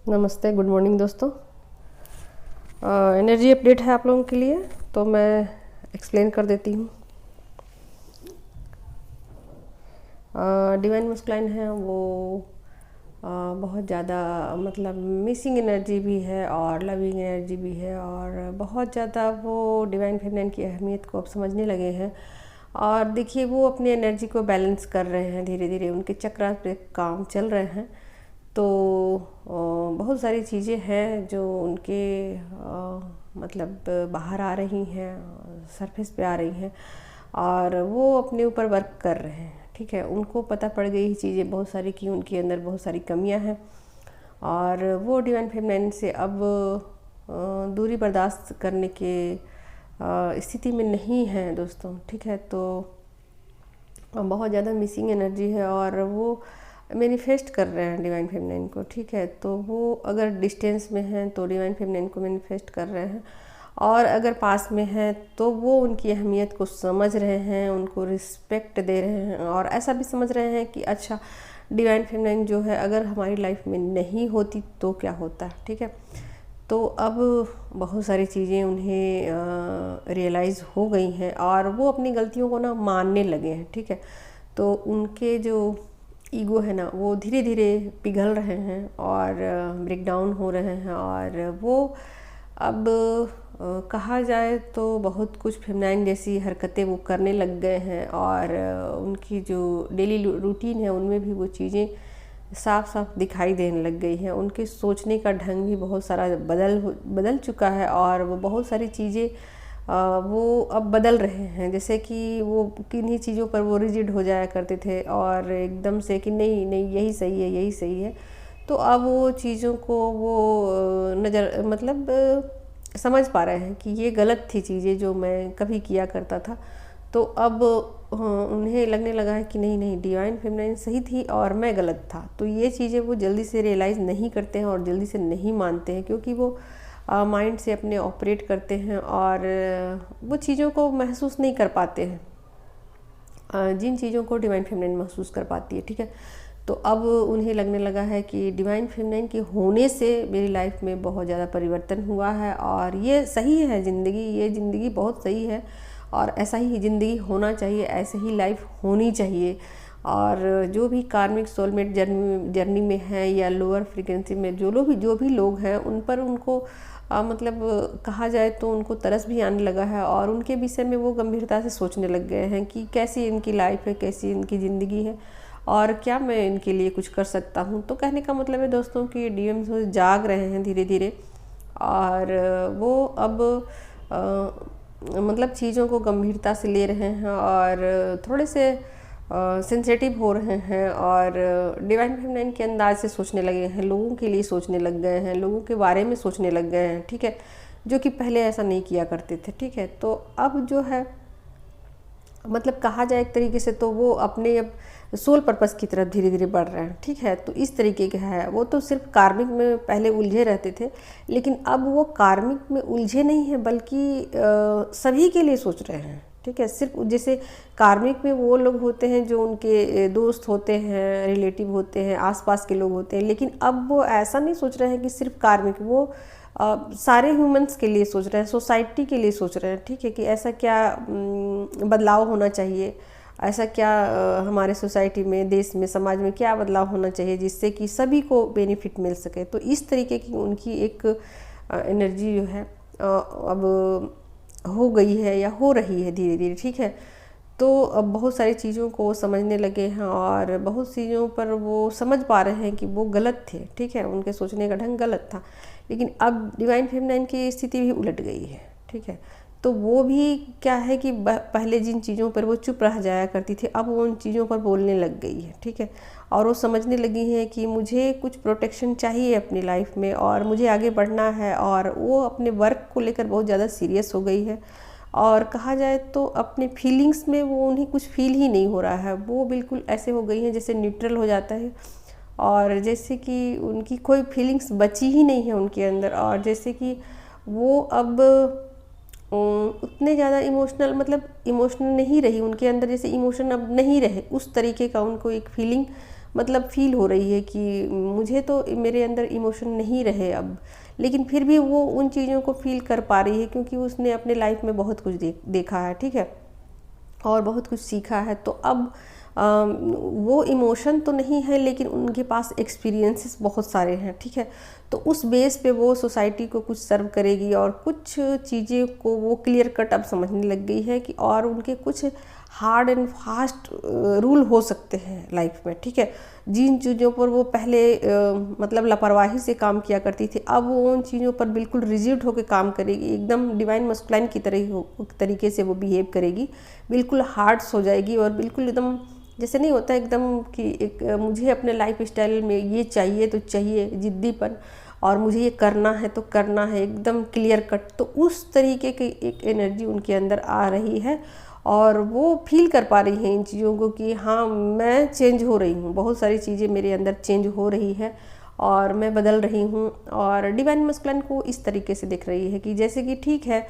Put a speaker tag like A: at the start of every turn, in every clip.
A: नमस्ते, good morning दोस्तों। Energy update है आप लोगों के लिए, तो मैं एक्सप्लेन कर देती हूँ। डिवाइन मस्कुलाइन है वो बहुत ज़्यादा मतलब मिसिंग एनर्जी भी है और लविंग एनर्जी भी है, और बहुत ज़्यादा वो डिवाइन फेमिनिन की अहमियत को अब समझने लगे हैं। और देखिए वो अपनी एनर्जी को बैलेंस कर रहे हैं, धीरे धीरे उनके चक्र पे काम चल रहे हैं। तो बहुत सारी चीज़ें हैं जो उनके मतलब बाहर आ रही हैं, सरफेस पे आ रही हैं, और वो अपने ऊपर वर्क कर रहे हैं। ठीक है, उनको पता पड़ गई चीज़ें बहुत सारी कि उनके अंदर बहुत सारी कमियां हैं, और वो डिवाइन फेमिनिन से अब दूरी बर्दाश्त करने के स्थिति में नहीं है दोस्तों। ठीक है, तो बहुत ज़्यादा मिसिंग एनर्जी है और वो मैनिफेस्ट कर रहे हैं डिवाइन फेमिनिन को। ठीक है, तो वो अगर डिस्टेंस में हैं तो डिवाइन फेमिनिन को मैनिफेस्ट कर रहे हैं, और अगर पास में हैं तो वो उनकी अहमियत को समझ रहे हैं, उनको रिस्पेक्ट दे रहे हैं, और ऐसा भी समझ रहे हैं कि अच्छा डिवाइन फेमिनिन जो है अगर हमारी लाइफ में नहीं होती तो क्या होता। ठीक है, तो अब बहुत सारी चीज़ें उन्हें रियलाइज़ हो गई हैं और वो अपनी गलतियों को ना मानने लगे हैं। ठीक है, तो उनके जो ईगो है ना वो धीरे धीरे पिघल रहे हैं और ब्रेक डाउन हो रहे हैं, और वो अब कहा जाए तो बहुत कुछ फेमिनाइन जैसी हरकतें वो करने लग गए हैं, और उनकी जो डेली रूटीन है उनमें भी वो चीज़ें साफ साफ दिखाई देने लग गई हैं। उनके सोचने का ढंग भी बहुत सारा बदल चुका है, और वो बहुत सारी चीज़ें वो अब बदल रहे हैं। जैसे कि वो किन्हीं चीज़ों पर वो रिजिड हो जाया करते थे और एकदम से कि नहीं नहीं यही सही है यही सही है, तो अब वो चीज़ों को वो नज़र मतलब समझ पा रहे हैं कि ये गलत थी चीज़ें जो मैं कभी किया करता था। तो अब उन्हें लगने लगा है कि नहीं नहीं डिवाइन फेमिनिन सही थी और मैं गलत था। तो ये चीज़ें वो जल्दी से रियलाइज़ नहीं करते हैं और जल्दी से नहीं मानते हैं, क्योंकि वो माइंड से अपने ऑपरेट करते हैं और वो चीज़ों को महसूस नहीं कर पाते हैं जिन चीज़ों को डिवाइन फेमिनिन महसूस कर पाती है। ठीक है, तो अब उन्हें लगने लगा है कि डिवाइन फेमिनिन के होने से मेरी लाइफ में बहुत ज़्यादा परिवर्तन हुआ है, और ये सही है ज़िंदगी, ये ज़िंदगी बहुत सही है, और ऐसा ही ज़िंदगी होना चाहिए, ऐसे ही लाइफ होनी चाहिए। और जो भी कार्मिक सोलमेट जर्नी में है या लोअर फ्रीक्वेंसी में जो भी लोग हैं उन पर उनको मतलब कहा जाए तो उनको तरस भी आने लगा है, और उनके विषय में वो गंभीरता से सोचने लग गए हैं कि कैसी इनकी लाइफ है, कैसी इनकी ज़िंदगी है, और क्या मैं इनके लिए कुछ कर सकता हूँ। तो कहने का मतलब है दोस्तों कि डीएम्स जाग रहे हैं धीरे धीरे, और वो अब मतलब चीज़ों को गंभीरता से ले रहे हैं और थोड़े से सेंसिटिव हो रहे हैं, और डिवाइन फेमिनिन के अंदाज से सोचने लगे हैं, लोगों के लिए सोचने लग गए हैं, लोगों के बारे में सोचने लग गए हैं। ठीक है, जो कि पहले ऐसा नहीं किया करते थे। ठीक है, तो अब जो है मतलब कहा जाए एक तरीके से तो वो अपने अब सोल पर्पस की तरफ धीरे धीरे बढ़ रहे हैं। ठीक है, तो इस तरीके का है। वो तो सिर्फ कार्मिक में पहले उलझे रहते थे, लेकिन अब वो कार्मिक में उलझे नहीं है बल्कि सभी के लिए सोच रहे हैं। ठीक है, सिर्फ जैसे कार्मिक में वो लोग होते हैं जो उनके दोस्त होते हैं, रिलेटिव होते हैं, आसपास के लोग होते हैं, लेकिन अब वो ऐसा नहीं सोच रहे हैं कि सिर्फ कार्मिक, वो सारे ह्यूमंस के लिए सोच रहे हैं, सोसाइटी के लिए सोच रहे हैं। ठीक है, कि ऐसा क्या बदलाव होना चाहिए, ऐसा क्या हमारे सोसाइटी में, देश में, समाज में क्या बदलाव होना चाहिए जिससे कि सभी को बेनिफिट मिल सके। तो इस तरीके की उनकी एक एनर्जी जो है अब हो गई है या हो रही है धीरे धीरे। ठीक है, तो अब बहुत सारी चीज़ों को समझने लगे हैं, और बहुत चीज़ों पर वो समझ पा रहे हैं कि वो गलत थे। ठीक है, उनके सोचने का ढंग गलत था, लेकिन अब डिवाइन फेमिनिन की स्थिति भी उलट गई है। ठीक है, तो वो भी क्या है कि पहले जिन चीज़ों पर वो चुप रह जाया करती थी अब वो उन चीज़ों पर बोलने लग गई है। ठीक है, और वो समझने लगी हैं कि मुझे कुछ प्रोटेक्शन चाहिए अपनी लाइफ में और मुझे आगे बढ़ना है, और वो अपने वर्क को लेकर बहुत ज़्यादा सीरियस हो गई है। और कहा जाए तो अपने फीलिंग्स में वो उन्हें कुछ फील ही नहीं हो रहा है, वो बिल्कुल ऐसे हो गई हैं जैसे न्यूट्रल हो जाता है, और जैसे कि उनकी कोई फीलिंग्स बची ही नहीं है उनके अंदर, और जैसे कि वो अब उतने ज़्यादा इमोशनल मतलब इमोशनल नहीं रही उनके अंदर, जैसे इमोशन अब नहीं रहे उस तरीके का उनको एक फीलिंग मतलब फील हो रही है कि मुझे तो मेरे अंदर इमोशन नहीं रहे अब, लेकिन फिर भी वो उन चीज़ों को फील कर पा रही है क्योंकि उसने अपने लाइफ में बहुत कुछ देखा है, ठीक है, और बहुत कुछ सीखा है। तो अब वो इमोशन तो नहीं है, लेकिन उनके पास एक्सपीरियंसेस बहुत सारे हैं, ठीक है। तो उस बेस पे वो सोसाइटी को कुछ सर्व करेगी और कुछ चीज़ें को वो क्लियर कट अब समझने लग गई है कि, और उनके कुछ हार्ड एंड फास्ट रूल हो सकते हैं लाइफ में, ठीक है। जिन चीज़ों पर वो पहले मतलब लापरवाही से काम किया करती थी, अब वो उन चीज़ों पर बिल्कुल रिजिड होकर काम करेगी, एकदम डिवाइन मस्कुलाइन की तरीके से वो बिहेव करेगी, बिल्कुल हार्ड्स हो जाएगी और बिल्कुल एकदम जैसे नहीं होता एकदम कि एक मुझे अपने लाइफ स्टाइल में ये चाहिए तो चाहिए, जिद्दीपन, और मुझे ये करना है तो करना है, एकदम क्लियर कट। तो उस तरीके की एक एनर्जी उनके अंदर आ रही है और वो फील कर पा रही हैं इन चीज़ों को कि हाँ मैं चेंज हो रही हूँ, बहुत सारी चीज़ें मेरे अंदर चेंज हो रही है और मैं बदल रही हूँ। और डिवाइन मस्कुलाइन को इस तरीके से दिख रही है कि जैसे कि ठीक है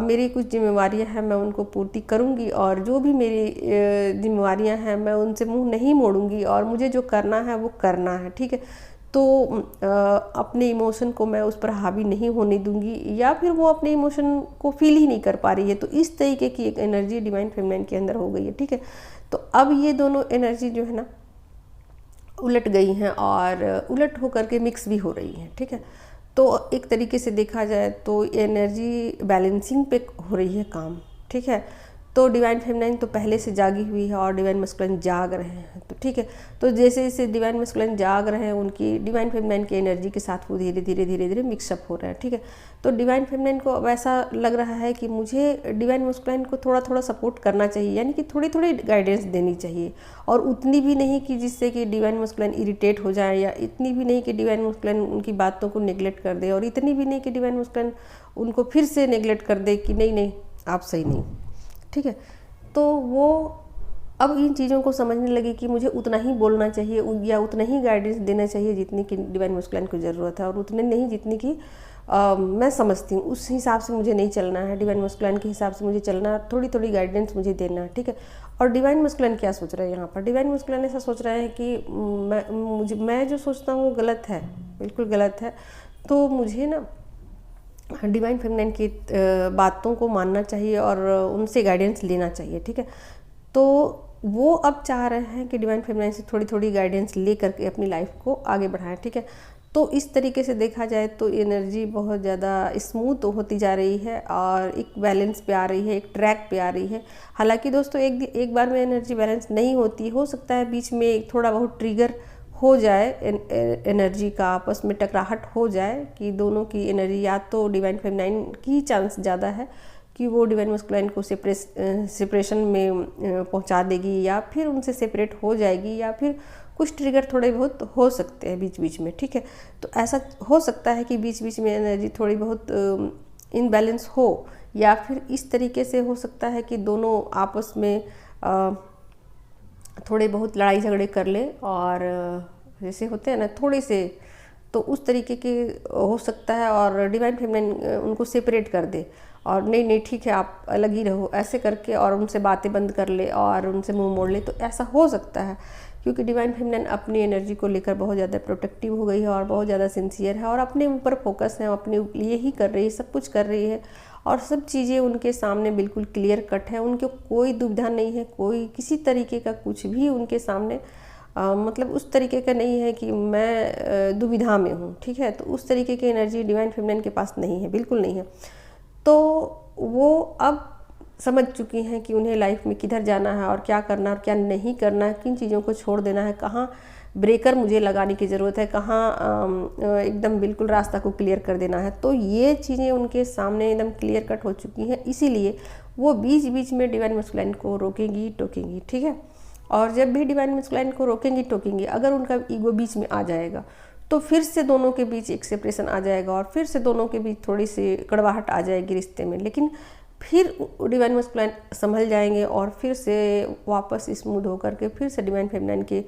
A: मेरी कुछ जिम्मेवारियाँ हैं, मैं उनको पूर्ति करूँगी और जो भी मेरी जिम्मेवारियाँ हैं मैं उनसे मुंह नहीं मोड़ूंगी और मुझे जो करना है वो करना है, ठीक है। तो अपने इमोशन को मैं उस पर हावी नहीं होने दूंगी, या फिर वो अपने इमोशन को फील ही नहीं कर पा रही है। तो इस तरीके की एक एनर्जी डिवाइन फेमिनाइन के अंदर हो गई है, ठीक है। तो अब ये दोनों एनर्जी जो है ना उलट गई हैं और उलट होकर के मिक्स भी हो रही हैं, ठीक है। तो एक तरीके से देखा जाए तो एनर्जी बैलेंसिंग पे हो रही है काम, ठीक है। तो डिवाइन फेमिनाइन तो पहले से जागी हुई है और डिवाइन मस्कुलाइन जाग रहे हैं, तो ठीक है। तो जैसे जैसे डिवाइन मस्कुलाइन जाग रहे हैं उनकी डिवाइन फेमिनाइन की एनर्जी के साथ वो धीरे धीरे धीरे धीरे मिक्सअप हो रहा है, ठीक है। तो डिवाइन फेमिनाइन को अब ऐसा लग रहा है कि मुझे डिवाइन मस्कुलाइन को थोड़ा थोड़ा सपोर्ट करना चाहिए, यानी कि थोड़ी थोड़ी गाइडेंस देनी चाहिए, और उतनी भी नहीं कि जिससे कि डिवाइन मस्कुलाइन इरिटेट हो जाए, या इतनी भी नहीं कि डिवाइन मस्कुलाइन उनकी बातों को नेगलेक्ट कर दे, और इतनी भी नहीं कि डिवाइन मस्कुलाइन उनको फिर से नेगलेक्ट कर दे कि नहीं नहीं आप सही नहीं, ठीक है। तो वो अब इन चीज़ों को समझने लगी कि मुझे उतना ही बोलना चाहिए या उतना ही गाइडेंस देना चाहिए जितनी कि डिवाइन मस्कुलाइन को ज़रूरत है, और उतने नहीं जितनी कि मैं समझती हूँ। उस हिसाब से मुझे नहीं चलना है, डिवाइन मस्कुलाइन के हिसाब से मुझे चलना है, थोड़ी थोड़ी गाइडेंस मुझे देना है, ठीक है। और डिवाइन मस्कुलाइन क्या सोच रहे हैं यहाँ पर? डिवाइन मस्कुलाइन ऐसा सोच रहे हैं कि मैं जो सोचता हूँ वो गलत है, बिल्कुल गलत है। तो मुझे ना डिवाइन फेमिनाइन की बातों को मानना चाहिए और उनसे गाइडेंस लेना चाहिए, ठीक है। तो वो अब चाह रहे हैं कि डिवाइन फेमिनाइन से थोड़ी थोड़ी गाइडेंस ले करके अपनी लाइफ को आगे बढ़ाएं, ठीक है। तो इस तरीके से देखा जाए तो एनर्जी बहुत ज़्यादा स्मूथ होती जा रही है और एक बैलेंस पे आ रही है, एक ट्रैक पे आ रही है। हालांकि दोस्तों एक बार में एनर्जी बैलेंस नहीं होती, हो सकता है बीच में थोड़ा बहुत ट्रिगर हो जाए, एनर्जी का आपस में टकराहट हो जाए कि दोनों की एनर्जी, या तो डिवाइन फेमिनाइन की चांस ज़्यादा है कि वो डिवाइन मस्कुलाइन को सेपरेशन में पहुंचा देगी, या फिर उनसे सेपरेट हो जाएगी, या फिर कुछ ट्रिगर थोड़े बहुत हो सकते हैं बीच बीच में, ठीक है। तो ऐसा हो सकता है कि बीच बीच में एनर्जी थोड़ी बहुत इनबैलेंस हो, या फिर इस तरीके से हो सकता है कि दोनों आपस में थोड़े बहुत लड़ाई झगड़े कर ले, और जैसे होते हैं ना थोड़े से, तो उस तरीके के हो सकता है, और डिवाइन फेमिनाइन उनको सेपरेट कर दे और नहीं नहीं ठीक है आप अलग ही रहो ऐसे करके, और उनसे बातें बंद कर ले और उनसे मुंह मोड़ ले। तो ऐसा हो सकता है क्योंकि डिवाइन फेमिनाइन अपनी एनर्जी को लेकर बहुत ज़्यादा प्रोटेक्टिव हो गई है और बहुत ज़्यादा सिंसियर है और अपने ऊपर फोकस है, अपने लिए ही कर रही है, सब कुछ कर रही है और सब चीज़ें उनके सामने बिल्कुल क्लियर कट है। उनको कोई दुविधा नहीं है, कोई किसी तरीके का कुछ भी उनके सामने मतलब उस तरीके का नहीं है कि मैं दुविधा में हूँ, ठीक है। तो उस तरीके की एनर्जी डिवाइन फेमिनाइन के पास नहीं है, बिल्कुल नहीं है। तो वो अब समझ चुकी हैं कि उन्हें लाइफ में किधर जाना है और क्या करना और क्या नहीं करना है, किन चीज़ों को छोड़ देना है, कहाँ ब्रेकर मुझे लगाने की ज़रूरत है, कहाँ एकदम बिल्कुल रास्ता को क्लियर कर देना है। तो ये चीज़ें उनके सामने एकदम क्लियर कट हो चुकी हैं, इसीलिए वो बीच बीच में डिवाइन मस्कुलाइन को रोकेंगी टोकेंगी, ठीक है। और जब भी डिवाइन मस्कुलाइन को रोकेंगी टोकेंगी, अगर उनका ईगो बीच में आ जाएगा तो फिर से दोनों के बीच एक सेपरेशन आ जाएगा और फिर से दोनों के बीच थोड़ी सी कड़वाहट आ जाएगी रिश्ते में। लेकिन फिर डिवाइन मस्कुलाइन संभल जाएंगे और फिर से वापस स्मूथ होकर के फिर से डिवाइन फेमिनाइन के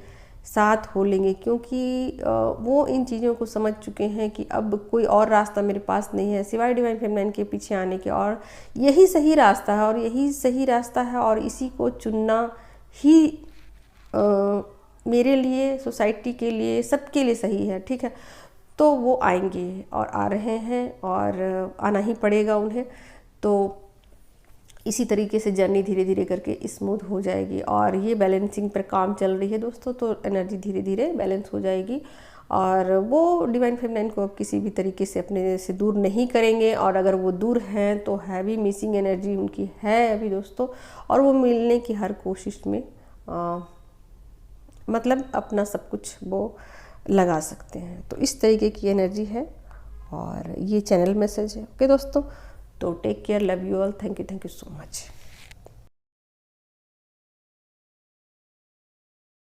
A: साथ हो लेंगे, क्योंकि वो इन चीज़ों को समझ चुके हैं कि अब कोई और रास्ता मेरे पास नहीं है सिवाय डिवाइन फेमिनाइन के पीछे आने के, और यही सही रास्ता है और यही सही रास्ता है और इसी को चुनना ही मेरे लिए, सोसाइटी के लिए, सबके लिए सही है, ठीक है, तो वो आएंगे और आ रहे हैं और आना ही पड़ेगा उन्हें। तो इसी तरीके से जर्नी धीरे धीरे करके स्मूथ हो जाएगी। और ये बैलेंसिंग पर काम चल रही है दोस्तों, तो एनर्जी धीरे धीरे बैलेंस हो जाएगी और वो डिवाइन फेमिनाइन को अब किसी भी तरीके से अपने से दूर नहीं करेंगे। और अगर वो दूर हैं तो हैवी मिसिंग एनर्जी उनकी है अभी दोस्तों, और वो मिलने की हर कोशिश में मतलब अपना सब कुछ वो लगा सकते हैं। तो इस तरीके की एनर्जी है और ये चैनल मैसेज है। ओके दोस्तों, तो take care, love you all, thank you so much.